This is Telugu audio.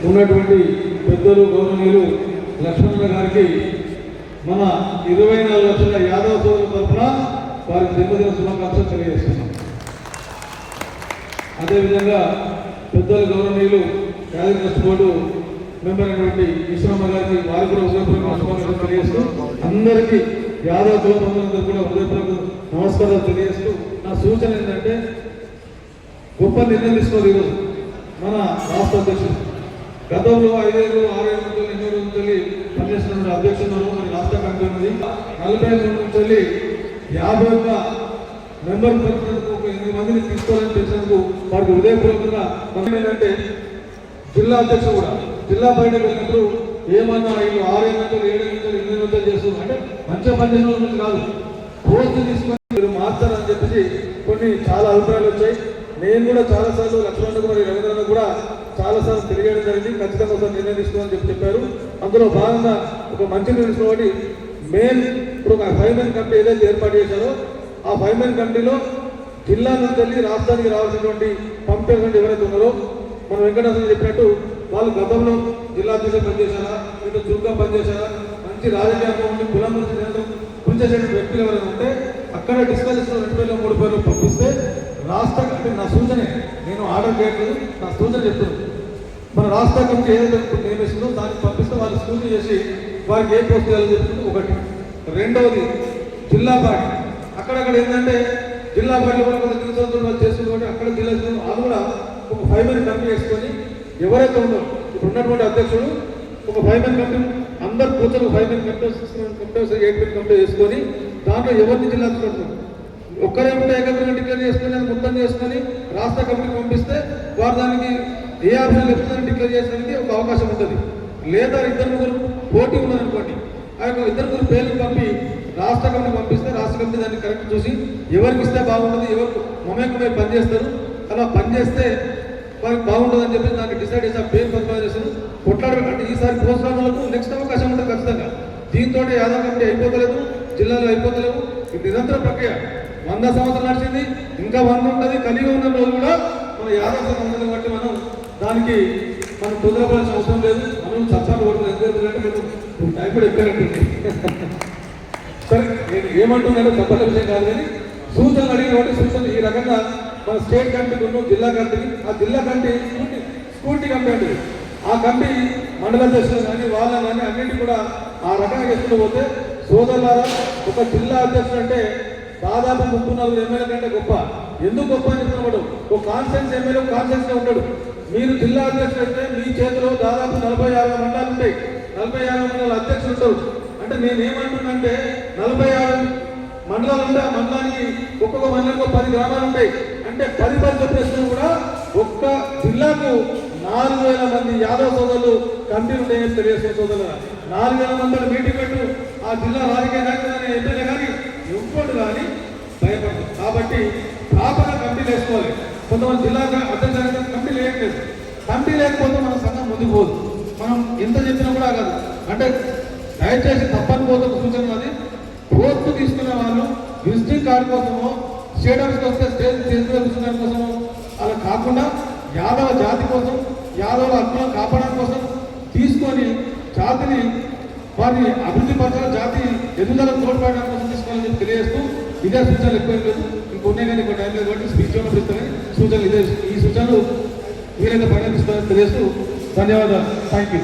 ఉన్నటువంటి పెద్దలు గౌరవనీయులు లక్ష్మణ గారికి మన 24 లక్షల యాదవ సోదరుల తరఫున వారి జన్మదిన శుభాకాంక్షలు తెలియజేస్తున్నాం. అదేవిధంగా పెద్దలు గౌరవనీయులు యాదగిరి ట్రస్ట్ బోర్డు మెంబర్ అయినటువంటి ఈశ్వరమ్మ గారికి వారి కూడా హృదయపూర్వక శుభాకాంక్షలు తెలియజేస్తూ అందరికీ యాదవ కులబంధువులందరూ కూడా హృదయపూర్వక నమస్కారాలు తెలియజేస్తూ నా సూచన ఏంటంటే గొప్ప నిర్ణయం తీసుకోవాలి. ఈరోజు మన రాష్ట్ర అధ్యక్షుడు గతంలో 5 ఏళ్ళు 6 ఏళ్ళ నుంచి 8 రోజుల నుంచి పనిచేస్తున్న అధ్యక్షుడు మన రాష్ట్ర కమిటీ ఉన్నది 45 నుంచి వెళ్ళి 51 మెంబర్ పెంచినందుకు ఒక 8 మందిని తీసుకోవాలని పెంచినందుకు వారికి హృదయపూర్వకంగా ఏంటంటే జిల్లా అధ్యక్షుడు కూడా జిల్లా బయటకు వెళ్ళినప్పుడు ఏమన్నా వీళ్ళు 6 ఏళ్ళ నుంచి 7 ఏళ్ళ నుంచి 8 నుంచి చేస్తున్నారు అంటే మంచిగా పనిచేసిన వాళ్ళ నుంచి కాదు, పోస్ట్ తీసుకొని మీరు మార్చారని చెప్పేసి కొన్ని చాలా అభిప్రాయాలు వచ్చాయి. నేను కూడా చాలాసార్లు లక్ష్మణ్ మరియు రవీంద్రను కూడా చాలాసార్లు తెలియడం జరిగింది. ఖచ్చితంగా ఒకసారి నిర్ణయం తీసుకోవాలని చెప్పారు. అందులో భాగంగా ఒక మంచి నిర్ణయం తీసుకోవాలి. మెయిన్ ఇప్పుడు ఒక 5 మెన్ కమిటీ ఏదైతే ఏర్పాటు చేశారో ఆ 5 మెన్ కమిటీలో జిల్లా నుంచి వెళ్ళి రాష్ట్రానికి రావాల్సినటువంటి పంపేటువంటి ఎవరైతే ఉన్నారో మన వెంకటేశ్వర చెప్పినట్టు వాళ్ళు గతంలో జిల్లా అధ్యక్షులు పనిచేశారా, ఇటు చురుగ్గా పనిచేశారా, మంచి రాజకీయంగా ఉండి కులం గురించి పనిచేసే వ్యక్తులు ఎవరైనా ఉంటే అక్కడ డిస్కస్ చేసిన 2 పేర్లు 3 పేర్లు పంపిస్తే రాష్ట్ర కమిటీ నా సూచనే, నేను ఆర్డర్ చేయట్లేదు, నా సూచన చెప్తున్నాను. మన రాష్ట్ర కమిటీ ఏదైతే నియమిస్తుందో దానికి పంపిస్తే వాళ్ళు సూచన చేసి వారికి ఏ పోస్ట్ చేయాలని చెప్తుంది ఒకటి. రెండవది జిల్లా పార్టీ అక్కడక్కడ ఏంటంటే జిల్లా పార్టీలో కూడా కొంత దిగుతుంది చేస్తుంది. అక్కడ జిల్లా వాళ్ళు కూడా ఒక 5 మెన్ కమిటీ వేసుకొని ఎవరైతే ఉన్నారో ఇప్పుడు ఉన్నటువంటి అధ్యక్షుడు ఒక 5 మెన్ కమిటీ అందరు కూర్చొని 5 మెన్ కమిటీ 8 మెన్ కమిటీ వేసుకొని దాంట్లో ఎవరిని జిల్లా అధ్యక్షుడు ఒక్కరే ఉంటే ఏకగ్రంగా డిక్లేర్ చేసుకుని అది మొత్తం చేసుకొని రాష్ట్ర కమిటీకి పంపిస్తే వారు దానికి ఏ ఆప్షన్ లేకపోతే డిక్లేర్ చేయడానికి ఒక అవకాశం ఉంటుంది. లేదా 2-3 పోటీ ఉన్నారనుకోండి, ఆ యొక్క 2-3 పేర్లు పంపి రాష్ట్ర కమిటీ పంపిస్తే రాష్ట్ర కమిటీ దాన్ని కరెక్ట్ చూసి ఎవరికి ఇస్తే బాగుంటుంది, ఎవరు మమేకమై పనిచేస్తారు, అలా పనిచేస్తే వారికి బాగుంటుందని చెప్పి దానికి డిసైడ్ చేసి ఆ పేరు పంపిణీ చేస్తారు. కొట్లాడబెట్టి ఈసారి ప్రోత్సాహాలకు నెక్స్ట్ అవకాశం ఉంటుంది ఖచ్చితంగా. దీంతో యాదవ కమిటీ అయిపోతలేదు, జిల్లాలో అయిపోతలేవు. ఇది నిరంతర ప్రక్రియ. 100 సంవత్సరాలు నడిచింది, ఇంకా 100 ఉంటుంది. కలిగి ఉన్న రోజు కూడా మన యాదవ సంబంధాన్ని బట్టి మనం దానికి మనం తొందరపడాల్సిన అవసరం లేదు. మనం చర్చలు పడుతుంది. ఎందుకంటే మేము టైపుడు ఎక్కడంటుంది. సరే నేను ఏమంటున్నాడో చెప్పల విషయం కాదు, కానీ సూచనలు అడిగిన సూచనలు ఈ రకంగా మన స్టేట్ కమిటీకి ఉన్న జిల్లా కమిటీకి, ఆ జిల్లా కమిటీ స్కూటీ కమిటీ అంటే ఆ కమిటీ మండల అధ్యక్షులు కానీ వాళ్ళ కానీ అన్నింటి కూడా ఆ రకంగా చేసుకుంటూ పోతే సోదరులారా, ఒక జిల్లా అధ్యక్షుడు అంటే దాదాపు 34 ఎమ్మెల్యే కంటే గొప్ప. ఎందుకు గొప్ప అని చెప్తున్నాడు? ఒక కాన్స్టెన్స్ ఎమ్మెల్యే కాన్స్టెన్స్గా ఉంటాడు. మీరు జిల్లా అధ్యక్షుడు అయితే మీ చేతిలో దాదాపు 40-50 మండలాలు ఉంటాయి. 40-50 మండలాల అధ్యక్షులు ఉంటారు. అంటే నేనేమంటున్నానంటే 46 మండలాలు ఉంటే ఆ మండలానికి ఒక్కొక్క మండలానికి 10 గ్రామాలు ఉంటాయి. అంటే 10 చెప్పేసినా కూడా ఒక్క జిల్లాకు 4000 మంది యాదవ సోదరులు కమిటీలు ఉంటాయని తెలియజేసే సోదరులు 4000 మంది మీటింగ్ పెట్టు ఆ జిల్లా రాజకీయ నాయకులు కానీ ఎమ్మెల్యే కానీ ఎవ్వరు కానీ భయపడదు. కాబట్టి ప్రాపర్గా కమిటీలు వేసుకోవాలి. కొంతమంది జిల్లా అధ్యక్షులు కమిటీ లేకపోతే కమిటీ లేకపోతే మన సంఘం ముందుకు పోదు. మనం ఎంత చెప్పినా కూడా కాదు. అంటే దయచేసి తప్పని పోతున్న సూచన అది. పోస్టు తీసుకునే వాళ్ళు విజిటింగ్ కార్డు కోసమో స్టేటస్కి వస్తే స్టేజ్ కూర్చుకోవడం కోసమో అలా కాకుండా యాదవ జాతి కోసం, యాదవుల హక్కులను కాపాడడం కోసం తీసుకొని జాతిని వారిని అభివృద్ధి పరచాలి, జాతి ఎదుగుదలకు తోడ్పడడం కోసం తీసుకోవాలని చెప్పి తెలియజేస్తూ ఇదే సూచనలు ఎక్కువ లేదు. ఇంకొన్నాయి కానీ ఇంకో టైం లేదు కాబట్టి స్పీచ్ ఉన్నప్పుడు ఇస్తారని సూచనలు ఈ సూచనలు వీరైతే పరిగణిస్తారని తెలియజేస్తూ ధన్యవాదాలు. Thank you.